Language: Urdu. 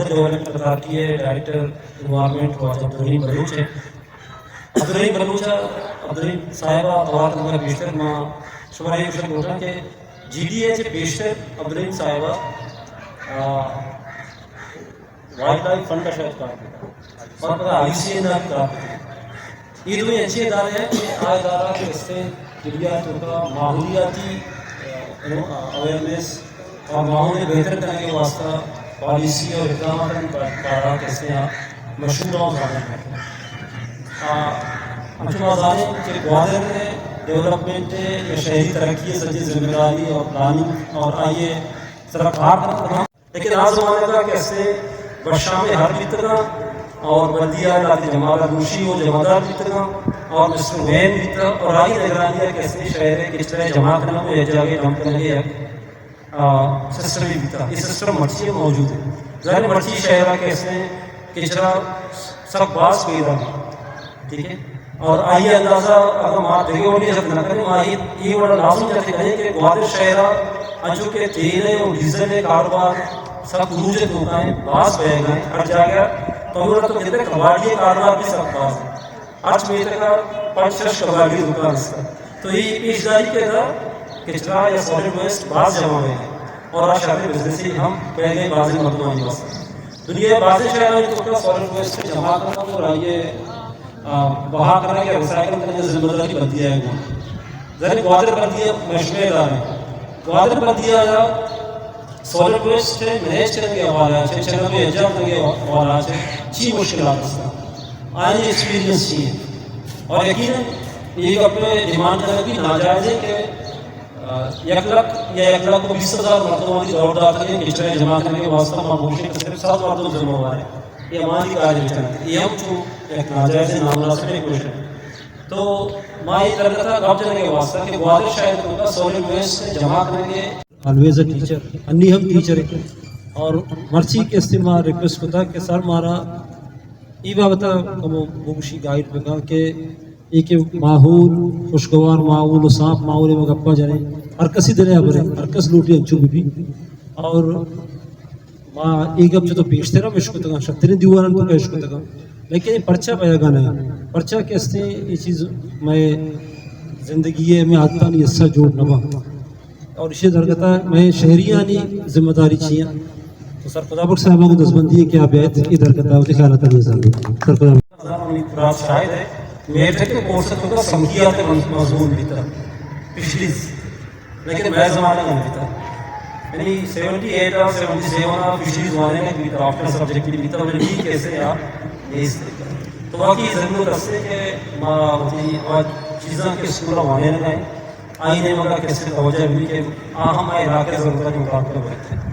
ڈیولپمنٹ اتھارٹی ہے ڈائریکٹر انوائرمنٹ عبدالرحیم بلوچ ہے. عبدالرحیم بلوچ عبدالرحیم صاحبہ طوال کا بیشتر ماں شمالی کشن روٹا کہ جی ڈی اے سے بیشتر عبدالرحیم صاحبہ وائلڈ لائف فنڈ کا شاید کام کرتا اور پتہ آئی سی این کا کام کرتا. یہ دو اچھے ادارے ہیں کہ آ ادارہ کے اس سے جلیات کا ماحولیاتی اویئرنیس اور ماحول بہتر کرنے کے واسطہ پالیسی اور اقدامات کارا کیسے ہیں مشہور اور زیادہ کرتے ہیں. ہم چون آزادیں کہ گوادر میں ڈیولپمنٹ یا شہری ترقی سچی ذمہ داری اور پلاننگ اور آئیے سرکار کا لیکن آج زمانے کا کیسے بشام ہر بتنا اور بلدیہ لاتی جماعت روشی اور جمعدار بتنا اور مسٹر وین بتا اور آئی نگرانی کیسے شہر ہے کس طرح جمع کرنا کو ایک جگہ ڈم کرنے کے سسٹم بھی بتا. یہ سسٹم مرچی موجود ہے. ظاہر مرچی شہرہ کیسے کچرا سب باس پیدا ٹھیک ہے. اور آئیے اندازہ اگر ماں دیکھے والی جب نہ کریں ماں یہ بڑا لازم چاہتے کریں کہ گوادر شہرہ انجو کے تیل ہے اور ڈیزل ہے کاروبار سب عروج دکان ہیں باس بہ گئے ہر جگہ تو ہم تو کہتے ہیں کباڑی کاروبار بھی سب باس ہے. آج میں کا 5-6 کباڑی دکان اس کا تو یہ پیش داری کے تھا کچرا یا سالڈ ویسٹ باز جمع ہوئے ہیں اور آج شہر بزنس ہی ہم پہلے بازی مردمانی واسطے دنیا بازی شہر میں تو سالڈ ویسٹ جمع کرنا اور آئیے وہاں کرنا کہ ریسائکل کرنے کی ذمہ داری بنتی ہے. ذرا گوادر بنتی ہے مشمع ادارے گوادر بنتی ہے سالڈ ویسٹ مینیج کرنے کے حوالے سے چلنے میں انجام کرنے کے حوالے سے چی مشکلات اس کا آئیں ایکسپیرینس چاہیے اور یقیناً یہ اپنے ڈیمانڈ کرنے کی ناجائز ہے کہ 1 لاکھ یا 1,20,000 مردوں کی دوڑ دار کریں کچرے جمع کرنے کے واسطہ معموشی کا صرف 7 مردوں ذمہ ہوا ہے. یہ ہماری کاری چلتی یہ ہم جو ایک ناجائز نامناسب میں کوشش تو ماں یہ طرح تھا گپ جانے کے واسطہ کہ گوادر شاید ان کا سالڈ ویسٹ جمع کرنے کے آلویز اے ٹیچر انی ہم ٹیچر اور مرچی کے استعمال ریکویسٹ ہوتا کہ سر مارا یہ بابتا بوشی گائیڈ پہ کہا کہ ایک ماحول خوشگوار ماحول و صاف ماحول میں گپا جانے ہر کسی دلے ابرے ہر کس لوٹی انچو بھی اور ماں ایک گپ جو تو پیشتے رہا مشکو تکا شکترین دیوارن تو پیشکو تکا لیکن یہ پرچہ پایا گانا ہے. پرچہ کہتے ہیں یہ چیز میں زندگی ہے میں آتا نہیں حصہ جوڑ نبا اور اسی درگتا ہے میں شہریانی ذمہ داری چاہیے تو سر خدا بخش صاحبہ کو دستبندی ہے کہ آپ بیعت کی درگتا ہے ہوتی خیالات نہیں زندگی سر خدا بخش شاید ہے میرے کے کورس کا سمکیات مضمون بھی تھا پچھلی لیکن میں زمانہ نہیں تھا یعنی 78 اور 77 پچھلی زمانے میں بھی تھا آفٹر سبجیکٹ بھی تھا میں بھی کیسے آپ یہ اس طریقہ تو واقعی ضرورت ہے کہ ماں ہوتی اور چیزاں کے اسکول آنے لگائیں آئینے مگا کیسے توجہ بھی کہ ہم علاقے ضرورت کے مقابلے میں رہتے ہیں.